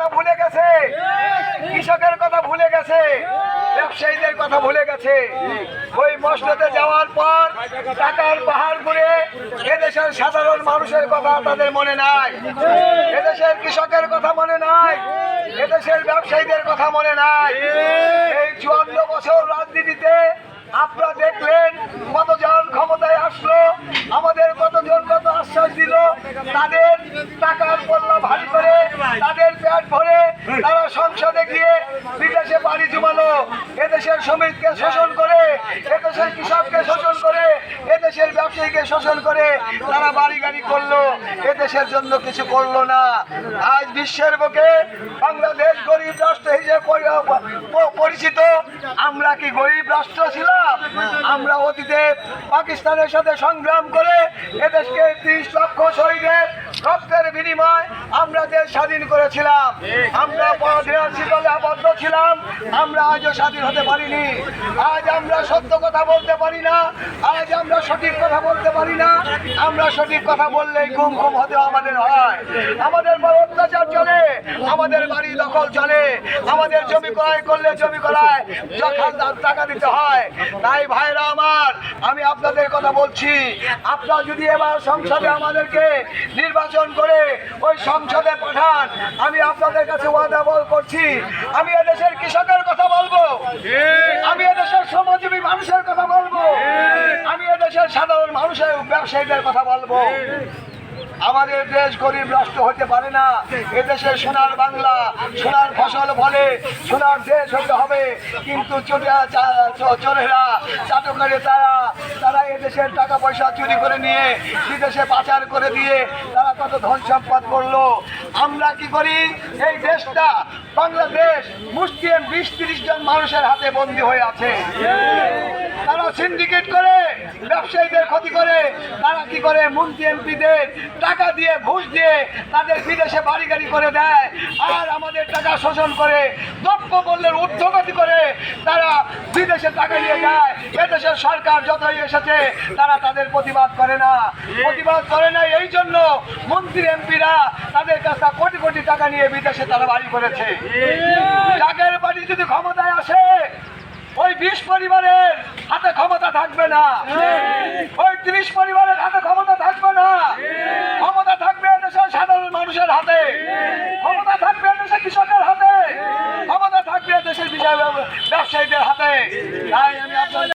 কথা ভুলে গেছে, কৃষকের কথা ভুলে গেছে, ব্যবসায়ীদের কথা ভুলে গেছে। ওই মসজিদে যাওয়ার পর টাকার পাহাড় ঘুরে এদেশের সাধারণ মানুষের কথা তাদের মনে নাই, এদেশের কৃষকের কথা মনে নাই, এদেশের ব্যবসায়ীদের কথা মনে নাই। এই 54 বছর রাজনীতিতে আপনারা দেখলেন কতজন ক্ষমতায় আসলো, আমাদের কতজন কত আশ্বাস দিল, তাদের টাকার পল্লা ভারী করে, তাদের পেট ভরে তারা সংসদে গিয়ে বিদেশে বাড়ি জমালো। এদেশের শ্রমিককে শোষণ করে, এদেশের কৃষককে শোষণ করে, এদেশের ব্যবসায়ীকে শোষণ করে তারা বাড়ি গাড়ি করলো, এদেশের জন্য কিছু করলো না। আজ বিশ্বের বুকে বাংলাদেশ গরিব রাষ্ট্র হিসেবে পরিচিত। আমরা কি গরিব রাষ্ট্র ছিলাম? আমরা অতীতে পাকিস্তানের সাথে সংগ্রাম করে এদেশকে 30 লক্ষ শহীদের রক্তের বিনিময় আমরা দেশ স্বাধীন করেছিলাম। আমরা পরাধীনের শিকলে আবদ্ধ ছিলাম, আমরা আজও স্বাধীন হতে পারিনি। আজ আমরা সত্য কথা বলতে পারি না, আজ আমরা সঠিক কথা বলতে পারি না। আমরা সঠিক কথা বললেই গুম হতে আমাদের হয়, আমাদের বড় অত্যাচার চলে, আমাদের বাড়ি দখল চলে, আমাদের জমি ক্রয় করলে জমি ক্রয় দখলদার টাকা দিতে হয়। তাই ভাইরা আমার, আমি আপনাদের কথা বলছি, আপনারা যদি এবার সংসদে আমাদেরকে নির্বাচন করে ওই সংসদে পাঠান, আমি আপনাদের কাছে ওয়াদা করছি, আমি এদেশের কৃষকের কথা বলবো, আমি এদেশের শ্রমজীবী মানুষের কথা বলবো, আমি এদেশের সাধারণ মানুষের ব্যবসায়ীদের কথা বলবো। আমাদের দেশ গরিব রাষ্ট্র হতে পারে না। এদেশে সোনার বাংলা, সোনার ফসল ফলে, সোনার দেশ হতে হবে। কিন্তু চোরেরা, চাটকেরা তারা এদেশের টাকা পয়সা চুরি করে নিয়ে বিদেশে পাচার করে দিয়ে তারা কত ধন সম্পদ করলো। আমরা কি করি? এই দেশটা বাংলাদেশ মুসলিম 20-30 জন মানুষের হাতে বন্দী হয়ে আছে। তারা সিন্ডিকেট করে ব্যবসায়ীদের ক্ষতি করে। তারা কি করে? মন্ত্রী এমপিদের টাকা দিয়ে, ঘুষ দিয়ে তাদের বিদেশে বাড়ি গাড়ি করে দেয়, আর আমাদের টাকা শোষণ করে দ্রব্য মূল্যের ঊর্ধ্বগতি করে তারা বিদেশে টাকা নিয়ে যায়। এদেশের সরকার যতই এসেছে তারা তাদের প্রতিবাদ করে না, এই জন্য মন্ত্রী এমপিরা তাদের কাছে কোটি কোটি টাকা নিয়ে বিদেশে তারা বাড়ি করেছে। যাদের বাড়ি যদি ক্ষমতায় আসে, ওই 20 পরিবারের হাতে ক্ষমতা থাকবে না, ওই 30 পরিবারের হাতে ক্ষমতা থাকবে না। ক্ষমতা থাকবে দেশের সাধারণ মানুষের হাতে, ক্ষমতা থাকবে দেশের কৃষকের হাতে, ক্ষমতা থাকবে দেশের ব্যবসায়ীদের হাতে। তাই আমি আপনাদের